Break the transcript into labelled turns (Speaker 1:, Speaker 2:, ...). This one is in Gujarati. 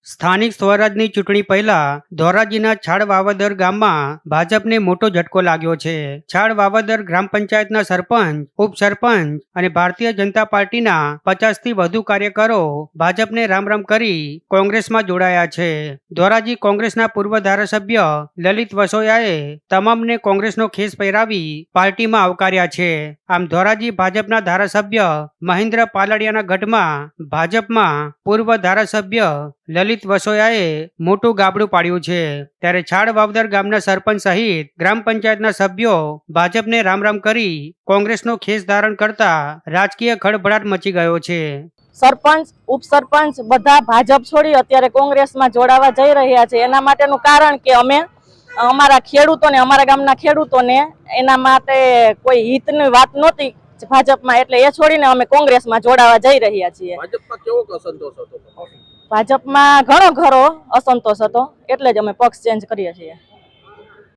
Speaker 1: સ્થાનિક સ્વરાજની ચૂંટણી પહેલા ધોરાજીના છાડ વાવદર ગામમાં ભાજપને મોટો ઝટકો લાગ્યો છે. છાડ વાવદર ગ્રામ પંચાયતના સરપંચ, ઉપસરપંચ અને ભારતીય જનતા પાર્ટીના 50 થી વધુ કાર્યકરો ભાજપને રામ રામ કરી કોંગ્રેસમાં જોડાયા છે. ધોરાજી કોંગ્રેસના પૂર્વ ધારાસભ્ય લલિત વસોયાએ તમામને કોંગ્રેસનો ખેસ પહેરાવી પાર્ટીમાં આવકાર્યા છે. આમ ધોરાજી ભાજપના ધારાસભ્ય મહેન્દ્ર પાલડિયાના ગઢમાં ભાજપમાં પૂર્વ ધારાસભ્ય લલિત વસોયાએ મોટું ગાબડું પાડ્યું છે. ત્યારે છાડ વાવદર ગામના સરપંચ સહિત ગ્રામ પંચાયતના સભ્યો ભાજપને રામ રામ કરી કોંગ્રેસનો ખેસ ધારણ કરતા રાજકીય ખળભળાટ મચી ગયો છે.
Speaker 2: સરપંચ, ઉપસરપંચ બધા ભાજપ છોડી અત્યારે કોંગ્રેસમાં જોડાવા જઈ રહ્યા છે. એના માટેનું કારણ કે અમે અમારા ખેડૂતોને, અમારા ગામના ખેડૂતોને એના માટે કોઈ હિતની વાત નહોતી ભાજપમાં, એટલે એ છોડીને અમે કોંગ્રેસમાં જોડાવા જઈ રહ્યા છીએ.
Speaker 3: ભાજપમાં કેવો અસંતોષ હતો?
Speaker 2: ભાજપમાં ઘણો ખરો અસંતોષ હતો, એટલે જ અમે પક્ષ ચેન્જ કરીએ છીએ.